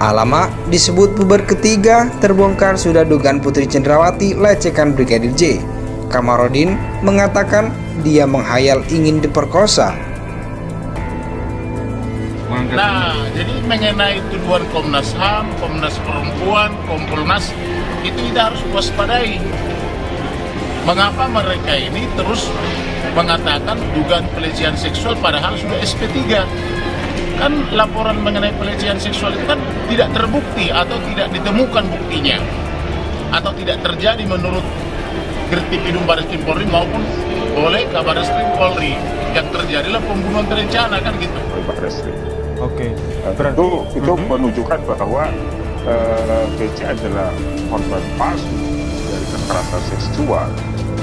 Alamak, disebut puber ketiga, terbongkar sudah dugaan Putri Cenderawati lecehkan Brigadir J. Kamarudin mengatakan dia menghayal ingin diperkosa. Nah, jadi mengenai tuduhan Komnas HAM, Komnas Perempuan, Kompolnas, itu kita harus waspadai. Mengapa mereka ini terus mengatakan dugaan pelecehan seksual padahal sudah SP3? Kan laporan mengenai pelecehan seksual itu kan tidak terbukti atau tidak ditemukan buktinya, atau tidak terjadi menurut Dirtipidum Barreskrim Polri maupun oleh Kabarreskrim Polri. Yang terjadilah pembunuhan berencana, kan gitu. Oke. Itu menunjukkan bahwa PC adalah korban palsu dari kekerasan seksual.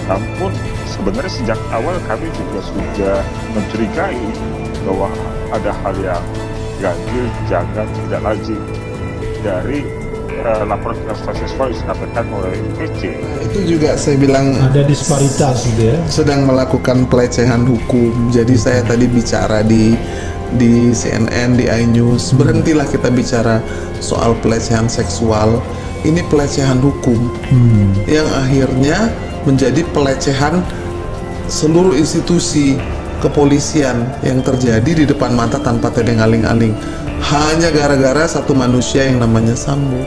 Namun sebenarnya sejak awal kami juga sudah mencurigai bahwa ada hal yang ganjil, janggal, tidak lazim dari laporan kekerasan seksual yang disampaikan oleh PC. Itu juga saya bilang ada disparitas gitu ya. Sedang melakukan pelecehan hukum. Jadi saya tadi bicara di CNN, di iNews, berhentilah kita bicara soal pelecehan seksual. Ini pelecehan hukum yang akhirnya menjadi pelecehan seluruh institusi kepolisian yang terjadi di depan mata tanpa tedeng aling-aling, hanya gara-gara satu manusia yang namanya Sambo.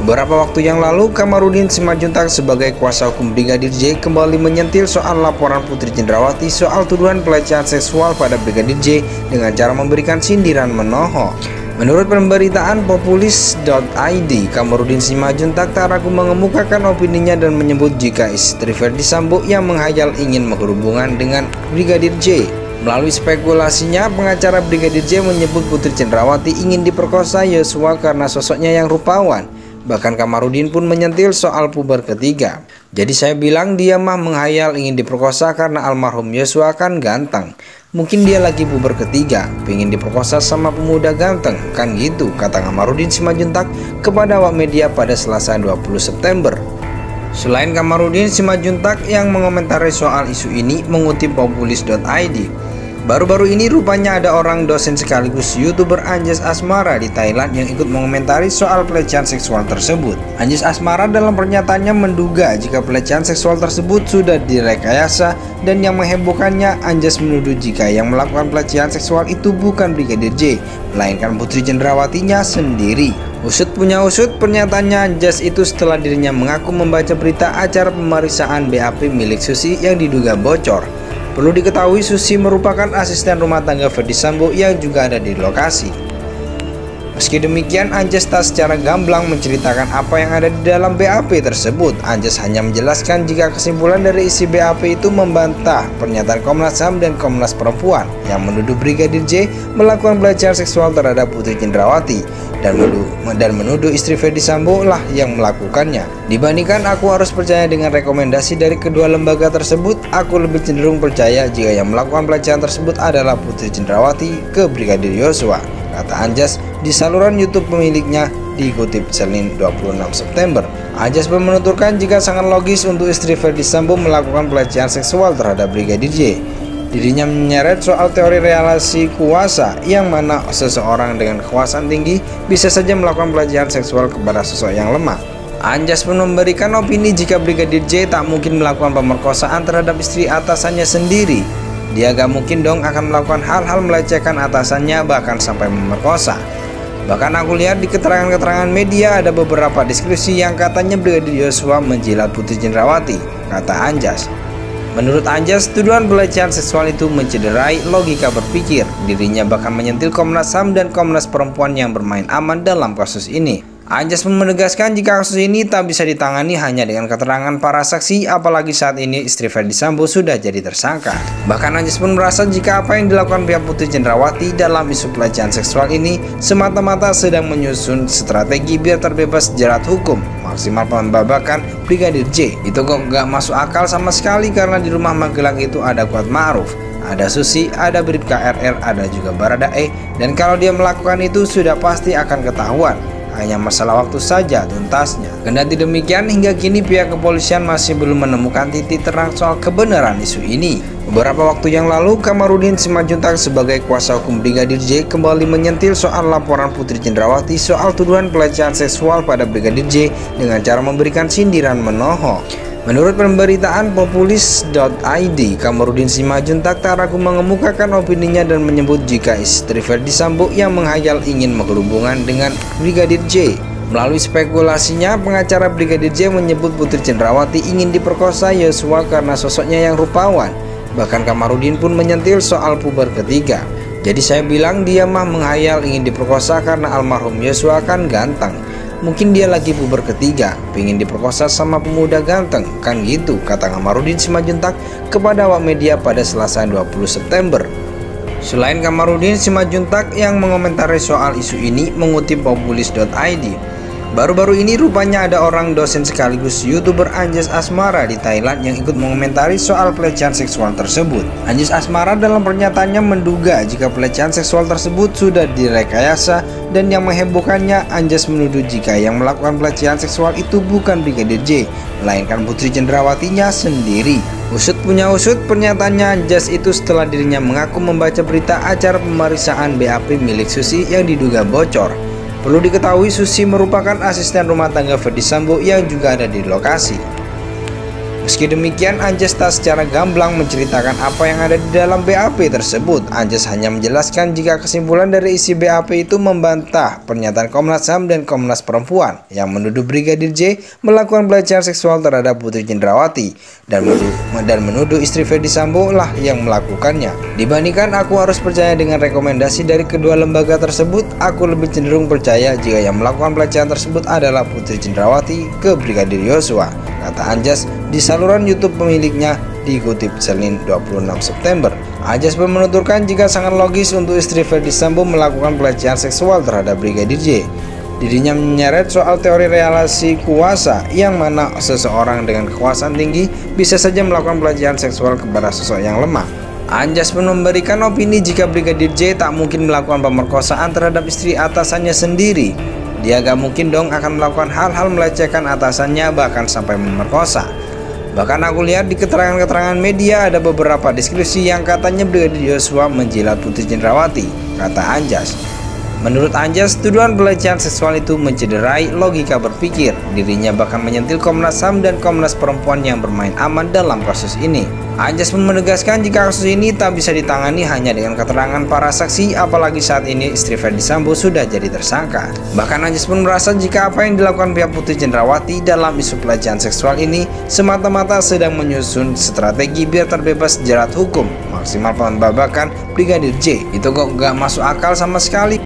Beberapa waktu yang lalu, Kamarudin Simajuntak sebagai kuasa hukum Brigadir J kembali menyentil soal laporan Putri Cenderawati soal tuduhan pelecehan seksual pada Brigadir J dengan cara memberikan sindiran menohok. Menurut pemberitaan populis.id, Kamarudin Simajuntak tak ragu mengemukakan opininya dan menyebut jika istri Verdi Sambo yang menghayal ingin berhubungan dengan Brigadir J. Melalui spekulasinya, pengacara Brigadir J menyebut Putri Cenderawati ingin diperkosa Yosua karena sosoknya yang rupawan. Bahkan Kamarudin pun menyentil soal puber ketiga. Jadi saya bilang dia mah menghayal ingin diperkosa karena almarhum Yosua kan ganteng. Mungkin dia lagi puber ketiga, pengen diperkosa sama pemuda ganteng, kan gitu, kata Kamarudin Simajuntak kepada awak media pada Selasa 20 September. Selain Kamarudin Simajuntak yang mengomentari soal isu ini, mengutip populis.id, baru-baru ini rupanya ada orang dosen sekaligus YouTuber Anjas Asmara di Thailand yang ikut mengomentari soal pelecehan seksual tersebut. Anjas Asmara dalam pernyataannya menduga jika pelecehan seksual tersebut sudah direkayasa, dan yang menghebohkannya, Anjas menuduh jika yang melakukan pelecehan seksual itu bukan Brigadir J, melainkan Putri Cenderawatinya sendiri. Usut punya usut, pernyataannya Anjas itu setelah dirinya mengaku membaca berita acara pemeriksaan BAP milik Susi yang diduga bocor. Perlu diketahui Susi merupakan asisten rumah tangga Verdi Sambo yang juga ada di lokasi. Meski demikian, Anjas tak secara gamblang menceritakan apa yang ada di dalam BAP tersebut. Anjas hanya menjelaskan jika kesimpulan dari isi BAP itu membantah pernyataan Komnas HAM dan Komnas Perempuan yang menuduh Brigadir J melakukan pelecehan seksual terhadap Putri Cenderawati dan menuduh istri Verdi Sambo lah yang melakukannya. Dibandingkan aku harus percaya dengan rekomendasi dari kedua lembaga tersebut, aku lebih cenderung percaya jika yang melakukan pelecehan tersebut adalah Putri Cenderawati ke Brigadir Yosua, kata Anjas di saluran YouTube pemiliknya, dikutip Senin 26 September. Anjas pun menuturkan jika sangat logis untuk istri Verdi Sambo melakukan pelecehan seksual terhadap Brigadir J. Dirinya menyeret soal teori relasi kuasa yang mana seseorang dengan kekuasaan tinggi bisa saja melakukan pelecehan seksual kepada sosok yang lemah. Anjas pun memberikan opini jika Brigadir J tak mungkin melakukan pemerkosaan terhadap istri atasannya sendiri. Dia gak mungkin dong akan melakukan hal-hal melecehkan atasannya bahkan sampai memerkosa. Bahkan aku lihat di keterangan-keterangan media ada beberapa diskusi yang katanya Brigadir Yosua menjilat Putri Cenderawati, kata Anjas. Menurut Anjas, tuduhan pelecehan seksual itu mencederai logika berpikir. Dirinya bahkan menyentil Komnas HAM dan Komnas Perempuan yang bermain aman dalam kasus ini. Anjas pun menegaskan jika kasus ini tak bisa ditangani hanya dengan keterangan para saksi, apalagi saat ini istri Verdi Sambo sudah jadi tersangka. Bahkan Anjas pun merasa jika apa yang dilakukan pihak Putri Cenderawati dalam isu pelecehan seksual ini semata-mata sedang menyusun strategi biar terbebas jerat hukum, maksimal pembabakan Brigadir J. Itu kok gak masuk akal sama sekali karena di rumah Magelang itu ada Kuat Ma'ruf, ada Susi, ada Bribka RR, ada juga Baradae, dan kalau dia melakukan itu sudah pasti akan ketahuan. Hanya masalah waktu saja tuntasnya. Kendati demikian, hingga kini pihak kepolisian masih belum menemukan titik terang soal kebenaran isu ini. Beberapa waktu yang lalu, Kamarudin Simanjuntak sebagai kuasa hukum Brigadir J kembali menyentil soal laporan Putri Cendrawati soal tuduhan pelecehan seksual pada Brigadir J dengan cara memberikan sindiran menohok. Menurut pemberitaan populis.id, Kamarudin Simanjuntak tak ragu mengemukakan opininya dan menyebut jika istri Ferdy Sambo yang menghayal ingin berhubungan dengan Brigadir J. Melalui spekulasinya, pengacara Brigadir J menyebut Putri Cendrawati ingin diperkosa Yosua karena sosoknya yang rupawan. Bahkan Kamarudin pun menyentil soal puber ketiga. Jadi saya bilang dia mah menghayal ingin diperkosa karena almarhum Yosua kan ganteng. Mungkin dia lagi puber ketiga, pengen diperkosa sama pemuda ganteng, kan gitu, kata Kamarudin Simanjuntak kepada awak media pada Selasa 20 September. Selain Kamarudin Simanjuntak yang mengomentari soal isu ini, mengutip populis.id, baru-baru ini rupanya ada orang dosen sekaligus YouTuber Anjas Asmara di Thailand yang ikut mengomentari soal pelecehan seksual tersebut. Anjas Asmara dalam pernyataannya menduga jika pelecehan seksual tersebut sudah direkayasa, dan yang menghebohkannya, Anjas menuduh jika yang melakukan pelecehan seksual itu bukan Brigadir J, melainkan Putri Cendrawatinya sendiri. Usut punya usut, pernyataannya Anjas itu setelah dirinya mengaku membaca berita acara pemeriksaan BAP milik Susi yang diduga bocor. Perlu diketahui, Susi merupakan asisten rumah tangga Ferdy Sambo yang juga ada di lokasi. Meski demikian, Anjas tak secara gamblang menceritakan apa yang ada di dalam BAP tersebut. Anjas hanya menjelaskan jika kesimpulan dari isi BAP itu membantah pernyataan Komnas HAM dan Komnas Perempuan yang menuduh Brigadir J melakukan pelecehan seksual terhadap Putri Cendrawati dan menuduh istri Ferdy Sambo lah yang melakukannya. Dibandingkan aku harus percaya dengan rekomendasi dari kedua lembaga tersebut, aku lebih cenderung percaya jika yang melakukan pelecehan tersebut adalah Putri Cendrawati ke Brigadir Yosua, kata Anjas di saluran YouTube pemiliknya, dikutip Senin 26 September. Anjas pun menuturkan jika sangat logis untuk istri Ferdy Sambo melakukan pelecehan seksual terhadap Brigadir J. Dirinya menyeret soal teori relasi kuasa yang mana seseorang dengan kekuasaan tinggi bisa saja melakukan pelecehan seksual kepada sosok yang lemah. Anjas pun memberikan opini jika Brigadir J tak mungkin melakukan pemerkosaan terhadap istri atasannya sendiri. Dia gak mungkin dong akan melakukan hal-hal melecehkan atasannya bahkan sampai memerkosa. Bahkan aku lihat di keterangan-keterangan media ada beberapa deskripsi yang katanya Brigadir Yosua menjilat Putri Cendrawati, kata Anjas. Menurut Anjas, tuduhan pelecehan seksual itu mencederai logika berpikir. Dirinya bahkan menyentil Komnas HAM dan Komnas Perempuan yang bermain aman dalam kasus ini. Anjas pun menegaskan jika kasus ini tak bisa ditangani hanya dengan keterangan para saksi, apalagi saat ini istri Ferdy Sambo sudah jadi tersangka. Bahkan Anjas pun merasa jika apa yang dilakukan pihak Putri Cendrawati dalam isu pelecehan seksual ini semata-mata sedang menyusun strategi biar terbebas jerat hukum, maksimal pembabakan Brigadir J. Itu kok gak masuk akal sama sekali.